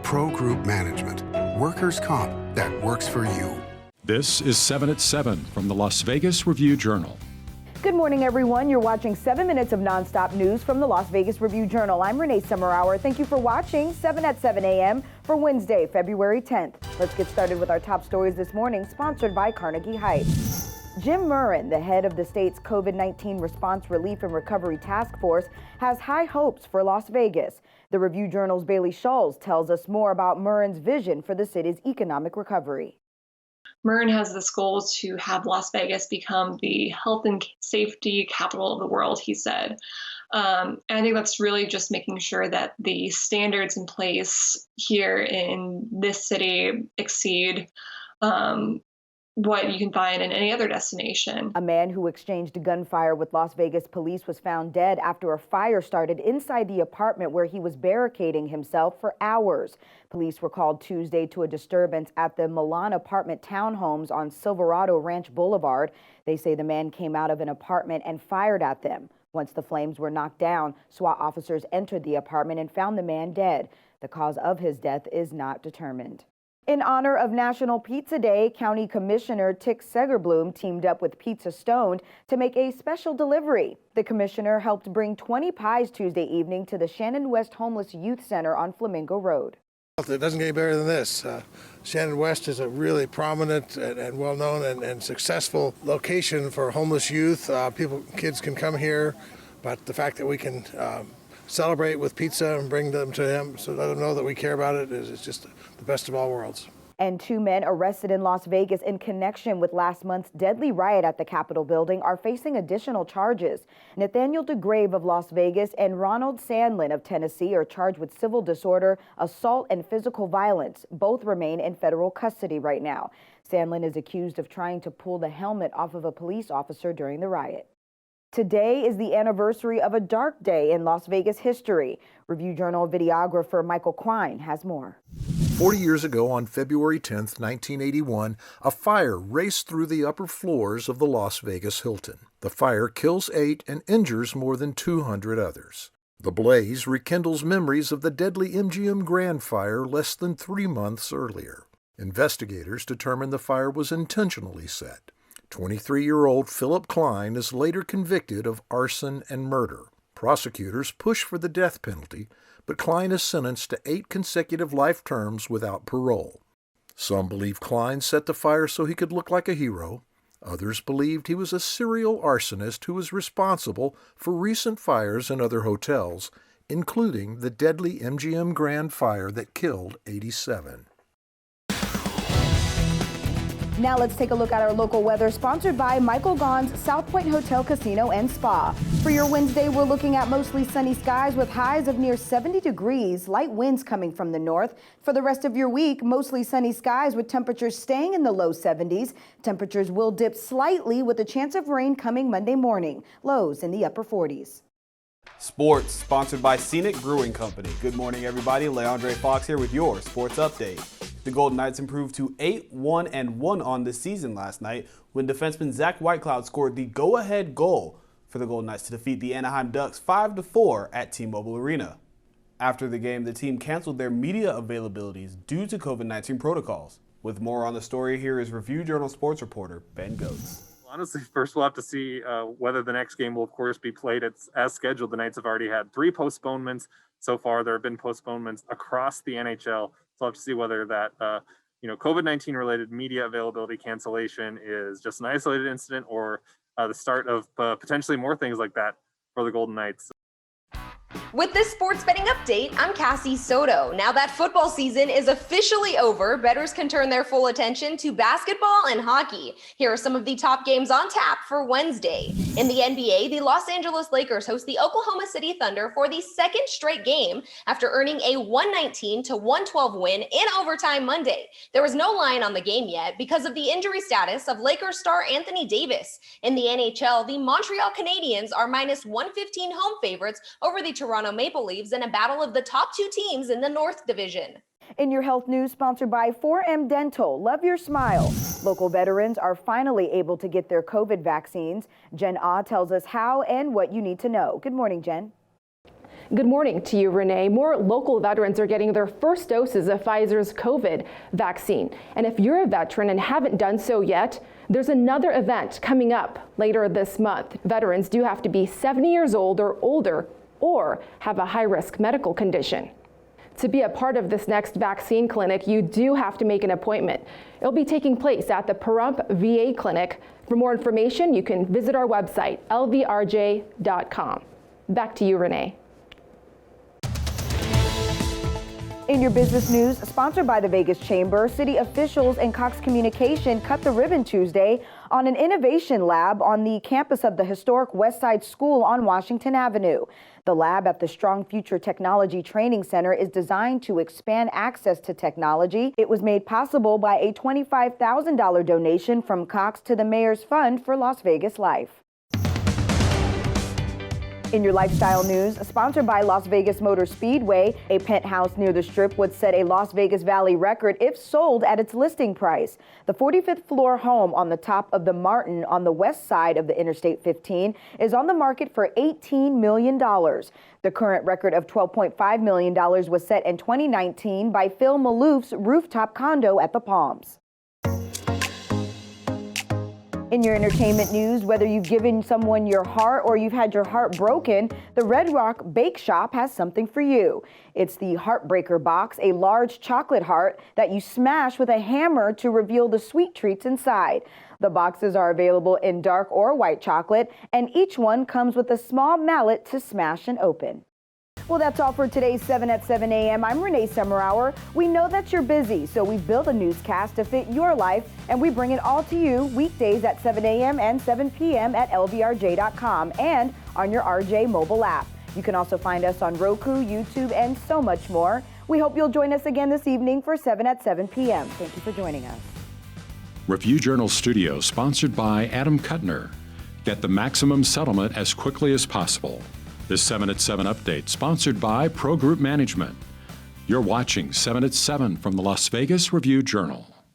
Pro Group Management. Workers' comp that works for you. This is 7 at 7 from the Las Vegas Review-Journal. Good morning, everyone. You're watching 7 minutes of nonstop news from the Las Vegas Review-Journal. I'm Renee Summerhour. Thank you for watching 7 at 7 a.m. for Wednesday, February 10th. Let's get started with our top stories this morning, sponsored by Carnegie Heights. Jim MURREN, the head of the state's COVID-19 Response Relief and Recovery Task Force, has high hopes for Las Vegas. The Review-Journal's Bailey Schulz tells us more about MURREN's vision for the city's economic recovery. MURREN has this goal to have Las Vegas become the health and safety capital of the world, he said. And I think that's really just making sure that the standards in place here in this city exceed what you can find in any other destination. A man who exchanged gunfire with Las Vegas police was found dead after a fire started inside the apartment where he was barricading himself for hours. Police were called Tuesday to a disturbance at the Milan apartment townhomes on Silverado Ranch Boulevard. They say the man came out of an apartment and fired at them. Once the flames were knocked down, SWAT officers entered the apartment and found the man dead. The cause of his death is not determined. In honor of National Pizza Day, County Commissioner Tick Segerblom teamed up with Pizza Stoned to make a special delivery. The commissioner helped bring 20 pies Tuesday evening to the Shannon West Homeless Youth Center on Flamingo Road. It doesn't get any better than this. Shannon West is a really prominent and well-known and successful location for homeless youth. Kids can come here, but the fact that we can celebrate with pizza and bring them to him so let them know that we care about it is just the best of all worlds. And 2 men arrested in Las Vegas in connection with last month's deadly riot at the Capitol building are facing additional charges. Nathaniel DeGrave of Las Vegas and Ronald Sandlin of Tennessee are charged with civil disorder, assault, and physical violence. Both remain in federal custody right now. Sandlin is accused of trying to pull the helmet off of a police officer during the riot. Today is the anniversary of a dark day in Las Vegas history. Review-Journal videographer Michael Quine has more. 40 years ago, on February 10, 1981, a fire raced through the upper floors of the Las Vegas Hilton. The fire kills 8 and injures more than 200 others. The blaze rekindles memories of the deadly MGM Grand Fire less than 3 months earlier. Investigators determined the fire was intentionally set. 23-year-old Philip Klein is later convicted of arson and murder. Prosecutors push for the death penalty, but Klein is sentenced to 8 consecutive life terms without parole. Some believe Klein set the fire so he could look like a hero. Others believed he was a serial arsonist who was responsible for recent fires in other hotels, including the deadly MGM Grand Fire that killed 87. Now let's take a look at our local weather, sponsored by Michael Gaughan's South Point Hotel, Casino and Spa. For your Wednesday, we're looking at mostly sunny skies with highs of near 70 degrees, light winds coming from the north. For the rest of your week, mostly sunny skies with temperatures staying in the low 70s. Temperatures will dip slightly with a chance of rain coming Monday morning. Lows in the upper 40s. Sports, sponsored by Scenic Brewing Company. Good morning, everybody. Leandre Fox here with your sports update. The Golden Knights improved to 8-1-1 on the season last night when defenseman Zach Whitecloud scored the go-ahead goal for the Golden Knights to defeat the Anaheim Ducks 5-4 at T-Mobile Arena. After the game, the team canceled their media availabilities due to COVID-19 protocols. With more on the story, here is Review-Journal sports reporter Ben Goetz. Honestly, first we'll have to see whether the next game will, of course, be played as scheduled. The Knights have already had 3 postponements so far. There have been postponements across the NHL. So I'll have to see whether that, COVID-19 related media availability cancellation is just an isolated incident or the start of potentially more things like that for the Golden Knights. With this sports betting update, I'm Cassie Soto. Now that football season is officially over, bettors can turn their full attention to basketball and hockey. Here are some of the top games on tap for Wednesday. In the NBA, the Los Angeles Lakers host the Oklahoma City Thunder for the second straight game after earning a 119-112 win in overtime Monday. There was no line on the game yet because of the injury status of Lakers star Anthony Davis. In the NHL, the Montreal Canadiens are minus 115 home favorites over the Toronto Maple Leafs in a battle of the top 2 teams in the North Division. In your health news, sponsored by 4M Dental, love your smile. Local veterans are finally able to get their COVID vaccines. Jen Ah tells us how and what you need to know. Good morning, Jen. Good morning to you, Renee. More local veterans are getting their first doses of Pfizer's COVID vaccine. And if you're a veteran and haven't done so yet, there's another event coming up later this month. Veterans do have to be 70 years old or older or have a high-risk medical condition. To be a part of this next vaccine clinic, you do have to make an appointment. It'll be taking place at the Pahrump VA Clinic. For more information, you can visit our website, lvrj.com. Back to you, Renee. In your business news, sponsored by the Vegas Chamber, city officials and Cox Communication cut the ribbon Tuesday on an innovation lab on the campus of the historic Westside School on Washington Avenue. The lab at the Strong Future Technology Training Center is designed to expand access to technology. It was made possible by a $25,000 donation from Cox to the Mayor's Fund for Las Vegas Life. In your lifestyle news, sponsored by Las Vegas Motor Speedway, a penthouse near the Strip would set a Las Vegas Valley record if sold at its listing price. The 45th floor home on the top of the Martin on the west side of the Interstate 15 is on the market for $18 million. The current record of $12.5 million was set in 2019 by Phil Malouf's rooftop condo at the Palms. In your entertainment news, whether you've given someone your heart or you've had your heart broken, the Red Rock Bake Shop has something for you. It's the Heartbreaker Box, a large chocolate heart that you smash with a hammer to reveal the sweet treats inside. The boxes are available in dark or white chocolate, and each one comes with a small mallet to smash and open. Well, that's all for today's 7 at 7 a.m. I'm Renee Summerhour. We know that you're busy, so we've built a newscast to fit your life, and we bring it all to you weekdays at 7 a.m. and 7 p.m. at lvrj.com and on your RJ mobile app. You can also find us on Roku, YouTube, and so much more. We hope you'll join us again this evening for 7 at 7 p.m. Thank you for joining us. Review Journal Studio, sponsored by Adam Kuttner. Get the maximum settlement as quickly as possible. This 7 at 7 update, sponsored by Pro Group Management. You're watching 7 at 7 from the Las Vegas Review Journal.